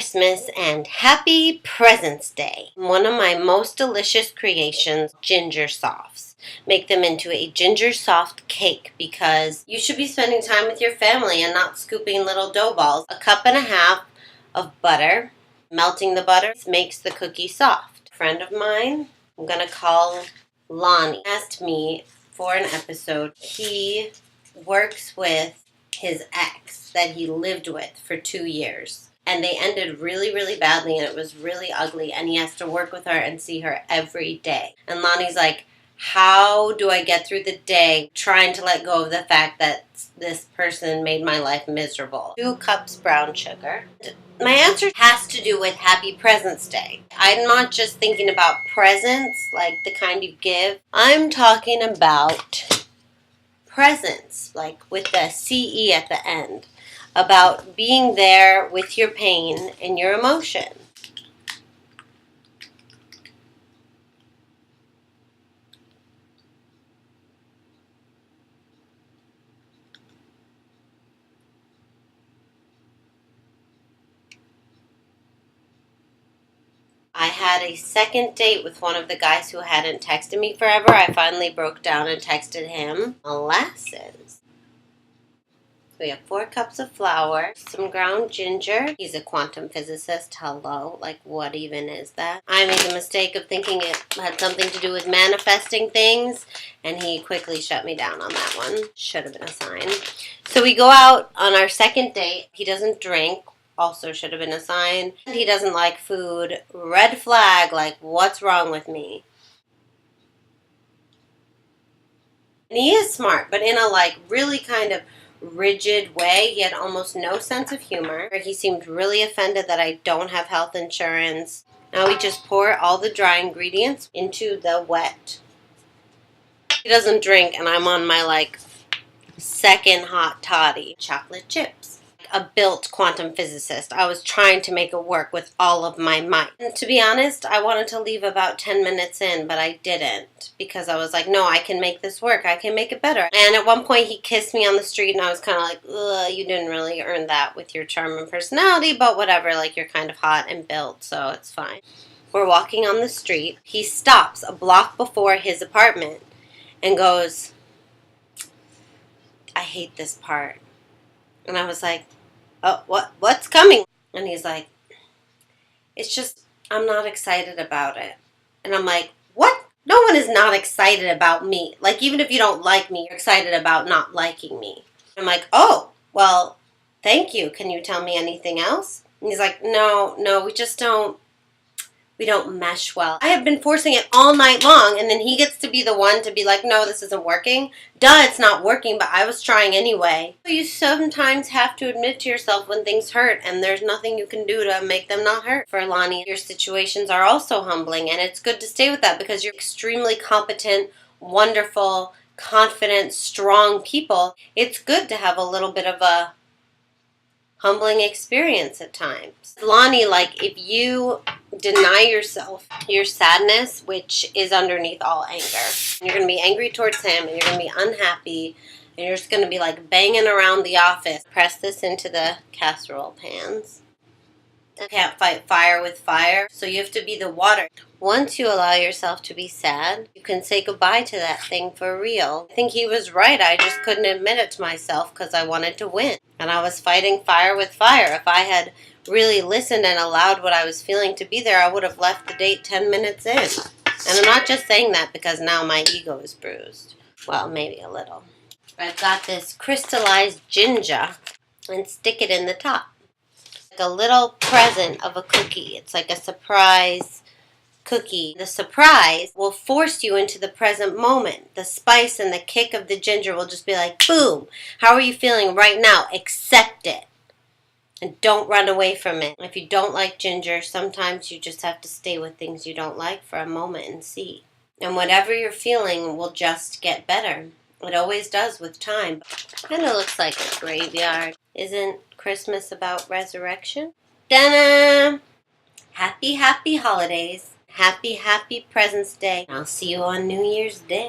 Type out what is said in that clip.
Christmas and happy Presents Day. One of my most delicious creations, Gingersofts. Make them into a Gingersoft cake because you should be spending time with your family and not scooping little dough balls. A cup and a half of butter. Melting the butter makes the cookie soft. A friend of mine, I'm going to call Lonny, asked me for an episode. He works with his ex that he lived with for 2 years. And they ended really, really badly, and it was really ugly, and he has to work with her and see her every day. And Lonnie's like, how do I get through the day trying to let go of the fact that this person made my life miserable? 2 cups brown sugar. My answer has to do with Happy Presents Day. I'm not just thinking about presents, like the kind you give. I'm talking about presents, like with the CE at the end. About being there with your pain and your emotion. I had a second date with one of the guys who hadn't texted me forever. I finally broke down and texted him. Molasses. We have 4 cups of flour, some ground ginger. He's a quantum physicist. Hello. Like, what even is that? I made the mistake of thinking it had something to do with manifesting things, and he quickly shut me down on that one. Should have been a sign. So we go out on our second date. He doesn't drink. Also should have been a sign. He doesn't like food. Red flag. Like, what's wrong with me? And he is smart, but in a, like, really kind of rigid way. He had almost no sense of humor. He seemed really offended that I don't have health insurance. Now we just pour all the dry ingredients into the wet. He doesn't drink, and I'm on my, like, second hot toddy. Chocolate chips. A built quantum physicist. I was trying to make it work with all of my might. And to be honest, I wanted to leave about 10 minutes in, but I didn't. Because I was like, no, I can make this work. I can make it better. And at one point, he kissed me on the street, and I was kind of like, ugh, you didn't really earn that with your charm and personality, but whatever. Like, you're kind of hot and built, so it's fine. We're walking on the street. He stops a block before his apartment and goes, I hate this part. And I was like, oh, what's coming? And he's like, it's just, I'm not excited about it. And I'm like, what? No one is not excited about me. Like, even if you don't like me, you're excited about not liking me. I'm like, oh, well, thank you. Can you tell me anything else? And he's like, no, we don't mesh well. I have been forcing it all night long, and then he gets to be the one to be like, no, this isn't working. Duh, it's not working, but I was trying anyway. So you sometimes have to admit to yourself when things hurt, and there's nothing you can do to make them not hurt. For Lonny, your situations are also humbling, and it's good to stay with that because you're extremely competent, wonderful, confident, strong people. It's good to have a little bit of a humbling experience at times. Lonny, like, if you deny yourself your sadness, which is underneath all anger, you're going to be angry towards him, and you're going to be unhappy, and you're just going to be, like, banging around the office. Press this into the casserole pans. You can't fight fire with fire, so you have to be the water. Once you allow yourself to be sad, you can say goodbye to that thing for real. I think he was right. I just couldn't admit it to myself because I wanted to win. And I was fighting fire with fire. If I had really listened and allowed what I was feeling to be there, I would have left the date 10 minutes in. And I'm not just saying that because now my ego is bruised. Well, maybe a little. I've got this crystallized ginger and stick it in the top. Like a little present of a cookie. It's like a surprise cookie. The surprise will force you into the present moment. The spice and the kick of the ginger will just be like, boom. How are you feeling right now? Accept it. And don't run away from it. If you don't like ginger, sometimes you just have to stay with things you don't like for a moment and see. And whatever you're feeling will just get better. It always does with time. Kind of looks like a graveyard. Isn't Christmas about resurrection? Ta-da! Happy, happy holidays. Happy, happy Presents Day. I'll see you on New Year's Day.